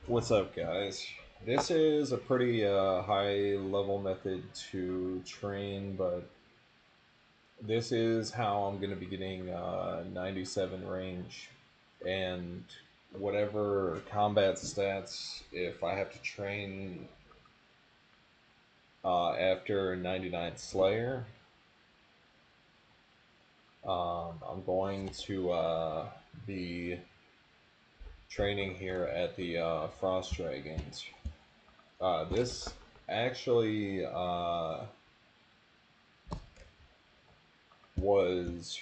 What's up, guys? This is a pretty high level method to train, but this is how I'm going to be getting 97 range and whatever combat stats if I have to train after 99 Slayer. I'm going to be training here at the Frost Dragons. This actually was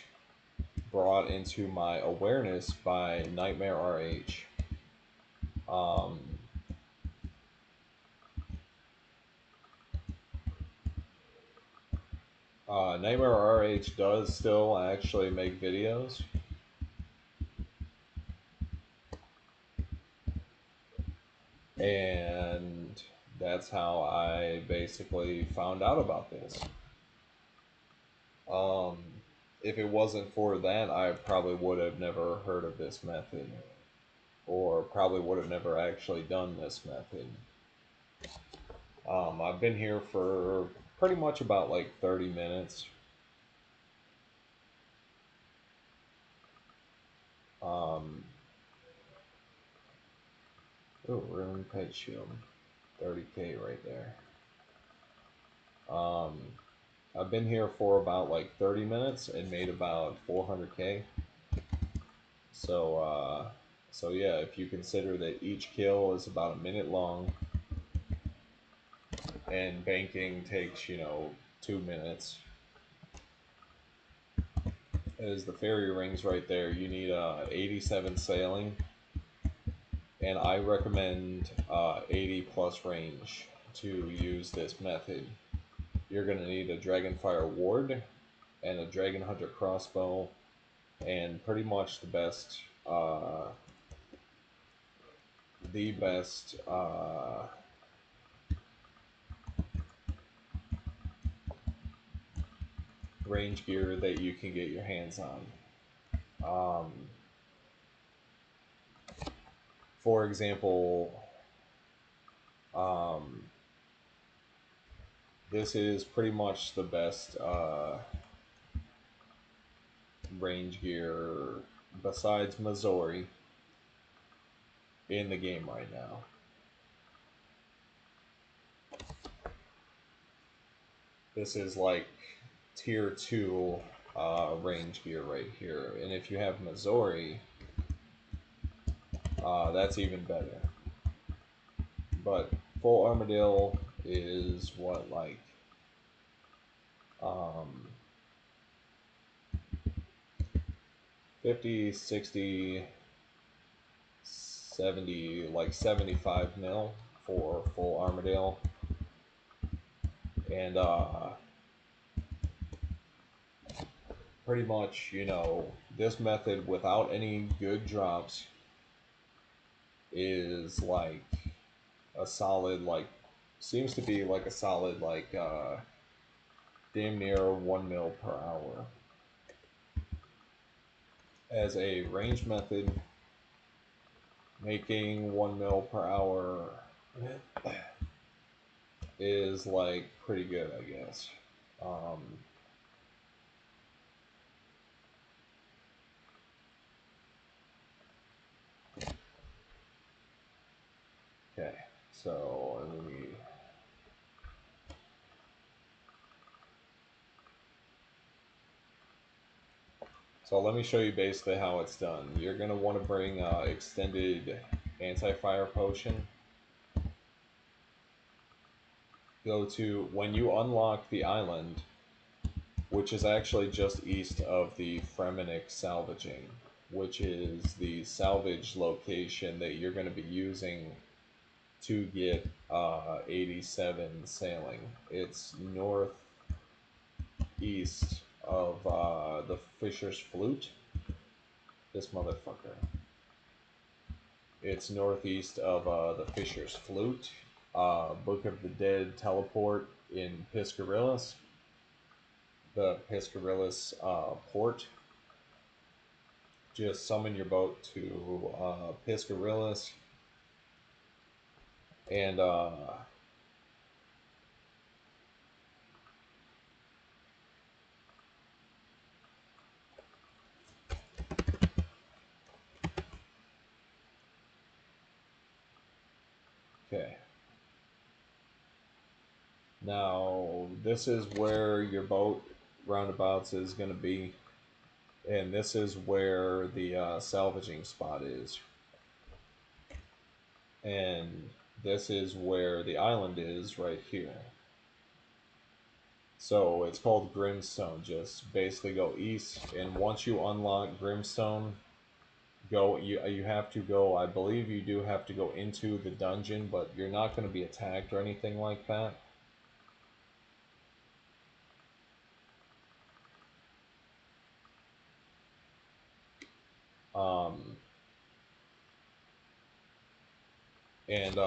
brought into my awareness by Nightmare RH. Um, Nightmare RH does still actually make videos, and that's how I basically found out about this. Um, if it wasn't for that, I probably would have never heard of this method, or probably would have never actually done this method. I've been here for pretty much about like 30 minutes. Um, oh, Ruin Pet Shield. 30K right there. Um, I've been here for about like 30 minutes and made about 400K. So, so yeah, if you consider that each kill is about a minute long and banking takes, 2 minutes, as the fairy rings right there, you need 87 sailing, and I recommend 80 plus range to use this method. You're going to need a Dragonfire Ward and a Dragon Hunter crossbow, and pretty much the best range gear that you can get your hands on. Um, for example, um, this is pretty much the best range gear besides Missouri in the game right now. This is like tier 2 range gear right here. And if you have Missouri, that's even better. But full Armadillo is what, like, um, 50, 60, 70, like 75 mil for full Armadillo. And pretty much, this method without any good drops is like a solid, like, seems to be like a solid, like, damn near 1 mil per hour. As a range method, making 1 mil per hour is like pretty good, I guess. Um, okay, so let me show you basically how it's done. You're gonna want to bring extended anti-fire potion. Go to when you unlock the island, which is actually just east of the Fremenic salvaging, which is the salvage location that you're going to be using to get 87 sailing. It's northeast of the Fisher's Flute. This motherfucker. It's northeast of the Fisher's Flute. Book of the Dead teleport in Piscarillas. The Piscarillas port. Just summon your boat to Piscarillas, And okay. Now, this is where your boat roundabouts is going to be, and this is where the salvaging spot is, and this is where the island is right here. So it's called Grimstone. Just basically go east, and once you unlock Grimstone, you have to go. I believe you do have to go into the dungeon, but you're not going to be attacked or anything like that. Um, and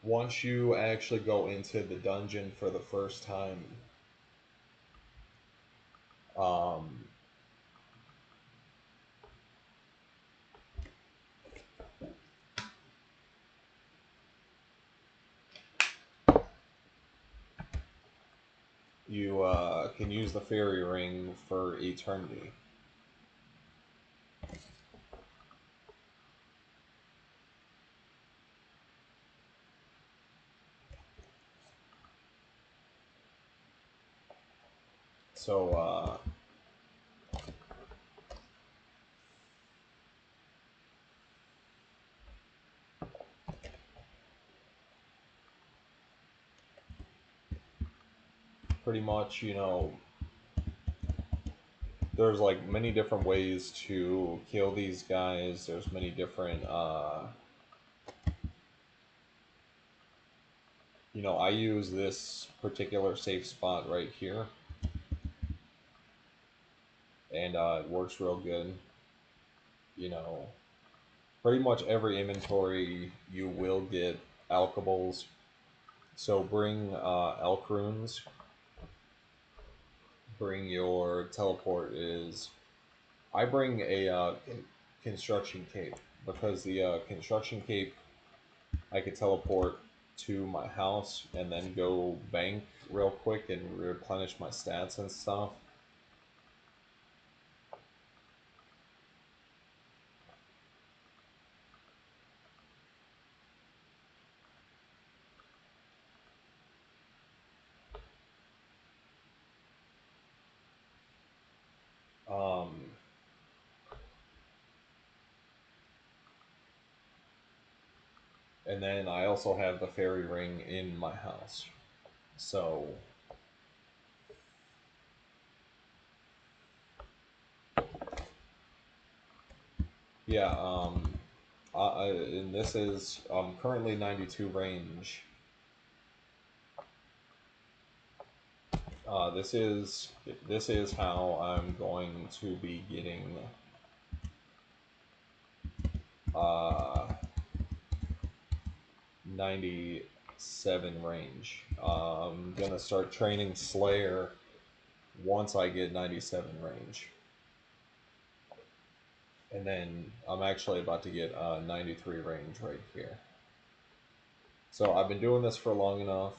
once you actually go into the dungeon for the first time, um, you can use the fairy ring for eternity. So pretty much, there's like many different ways to kill these guys. There's many different I use this particular safe spot right here, and it works real good. You know, pretty much every inventory you will get alkables. So bring elk runes. Bring your teleport is. I bring a construction cape because the construction cape I could teleport to my house and then go bank real quick and replenish my stats and stuff. Um, and then I also have the fairy ring in my house. So yeah, and this is currently 92 range. This is how I'm going to be getting uh 97 range. I'm gonna start training Slayer once I get 97 range. And then I'm actually about to get 93 range right here. So I've been doing this for long enough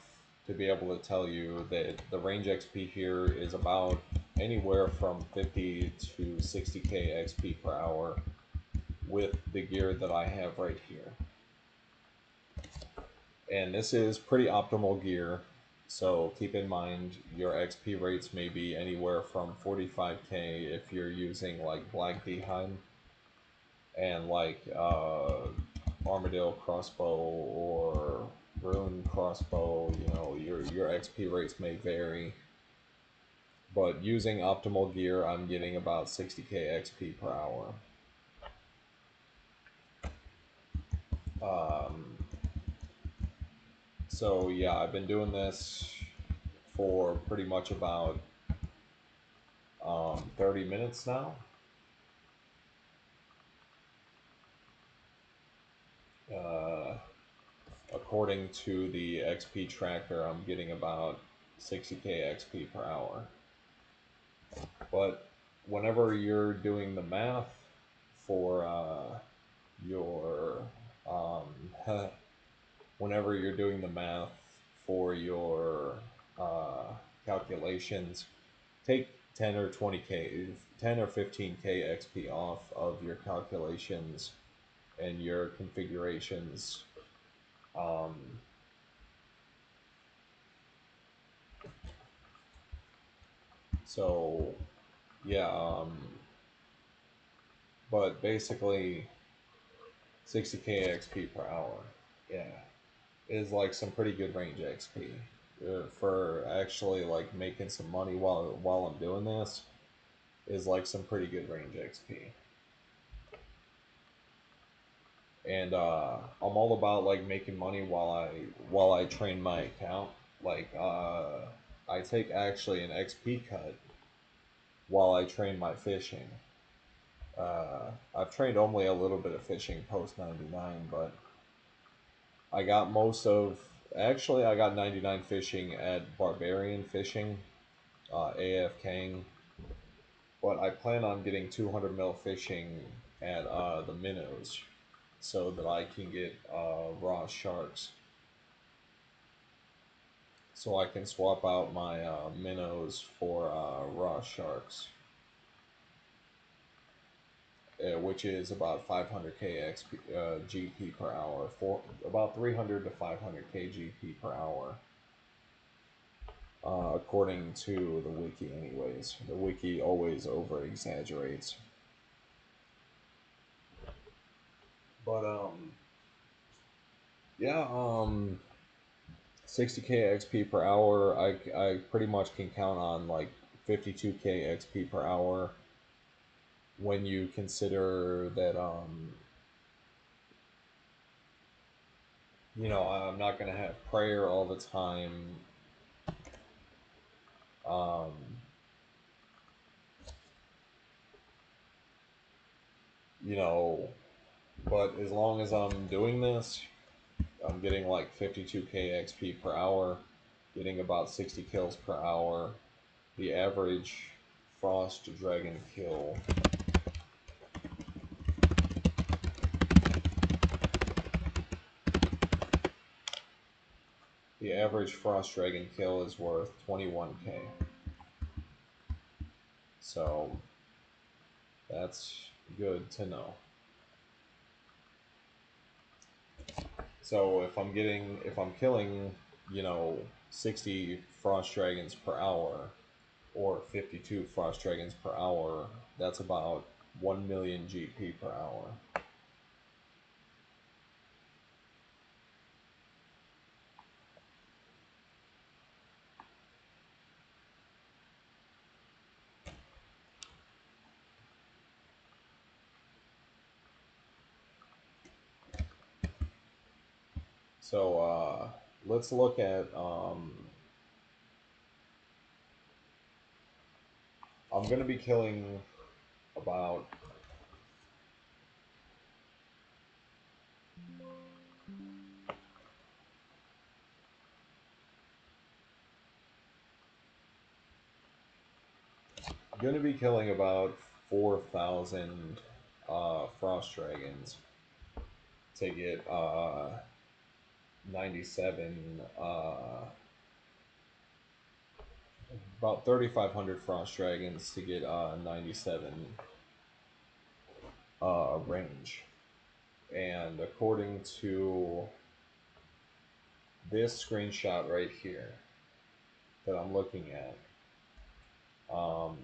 to be able to tell you that the range XP here is about anywhere from 50 to 60k XP per hour with the gear that I have right here. And this is pretty optimal gear, so keep in mind your XP rates may be anywhere from 45k if you're using like Black Deheim and like Armadillo crossbow or Rune crossbow. Your XP rates may vary, but using optimal gear, I'm getting about 60k XP per hour. Um, so yeah, I've been doing this for pretty much about 30 minutes now. Uh, According to the XP tracker, I'm getting about 60k XP per hour. But whenever you're doing the math for your whenever you're doing the math for your uh, calculations, take 10 or 20k, 10 or 15k XP off of your calculations and your configurations. Um, so yeah, but basically 60k XP per hour, yeah, is like some pretty good range XP for actually like making some money while I'm doing this. Is like some pretty good range XP. And I'm all about like making money while I train my account. Like I take actually an XP cut while I train my fishing. I've trained only a little bit of fishing post 99, but I got most of actually I got 99 fishing at Barbarian Fishing, AF Kang, but I plan on getting 200 mil fishing at the minnows so that I can get raw sharks. So I can swap out my minnows for raw sharks, which is about 500k XP, GP per hour, for about 300 to 500k GP per hour, according to the wiki. Anyways, the wiki always over exaggerates, but yeah, 60k XP per hour. I pretty much can count on like 52k XP per hour when you consider that I'm not gonna have prayer all the time. Um, you know, but as long as I'm doing this, I'm getting like 52k XP per hour, getting about 60 kills per hour. The average Frost Dragon kill. The average Frost Dragon kill is worth 21k. So that's good to know. So if I'm killing, 60 Frost Dragons per hour, or 52 Frost Dragons per hour, that's about 1 million GP per hour. So let's look at, I'm going to be killing about, going to be killing about 4,000 Frost Dragons to get 97, about 3,500 Frost Dragons to get 97 range. And according to this screenshot right here that I'm looking at, um,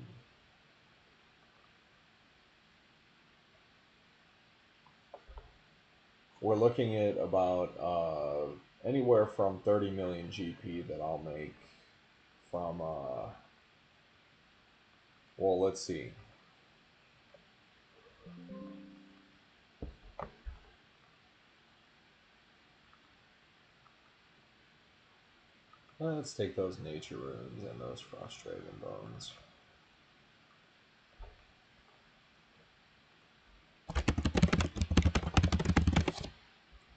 we're looking at about anywhere from 30 million GP that I'll make from, well, let's see. Let's take those nature runes and those frost dragon bones.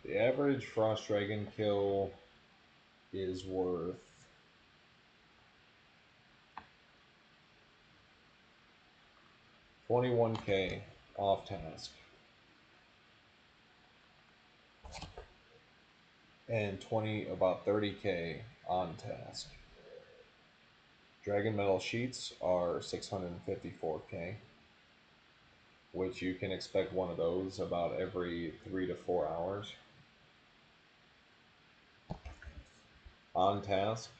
The average frost dragon kill is worth 21k off task. and about 30k on task. Dragon Metal Sheets are 654k, which you can expect one of those about every 3 to 4 hours. On task,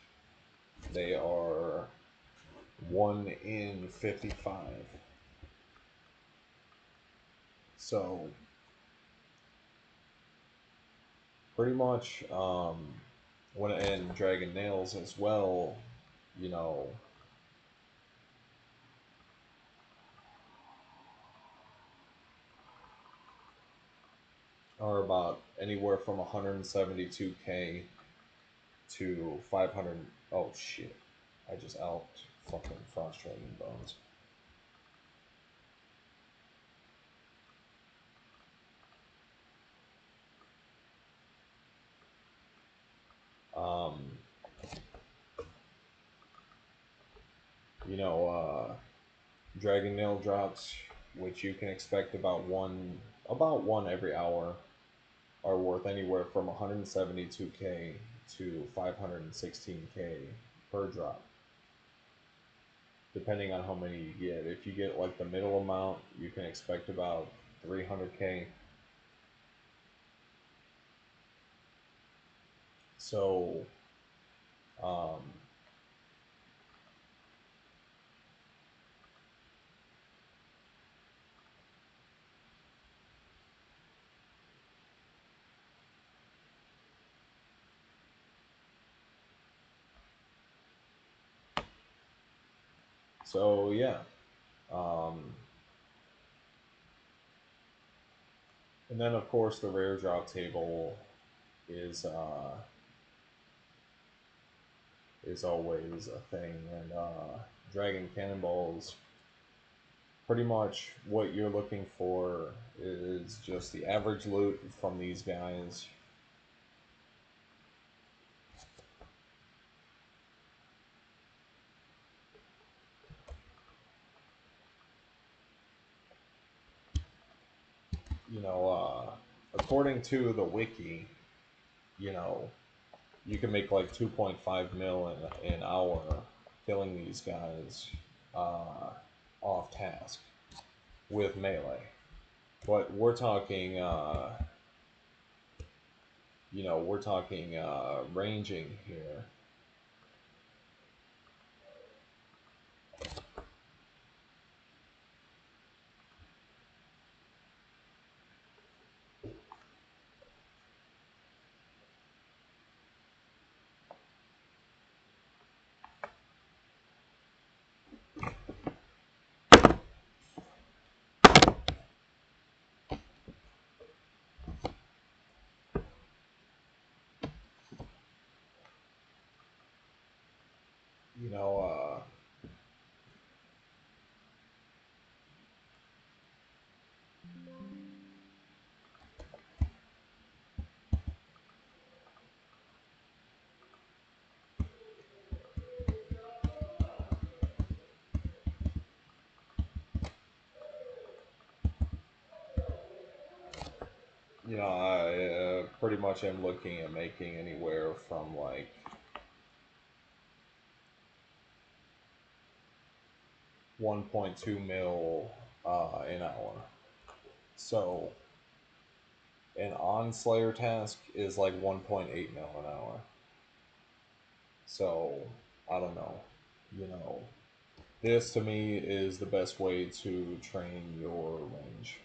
they are 1 in 55. So, pretty much, when and Dragon Nails as well, you know, are about anywhere from 172k to 500. Oh shit! I just out fucking Frost Dragon Bones. Um, you know, Dragon Nail drops, which you can expect about one every hour, are worth anywhere from 172k to 516k per drop, depending on how many you get. If you get like the middle amount, you can expect about 300k. So, um, so yeah. Um, and then of course the rare drop table is uh, is always a thing, and Dragon Cannonballs, pretty much what you're looking for is just the average loot from these guys. You know, according to the wiki, you know, you can make like 2.5 mil in an hour killing these guys uh, off task with melee. But we're talking, we're talking ranging here. You know, I pretty much am looking at making anywhere from like 1.2 mil an hour. So an on Slayer task is like 1.8 mil an hour. So I don't know. You know, this to me is the best way to train your range.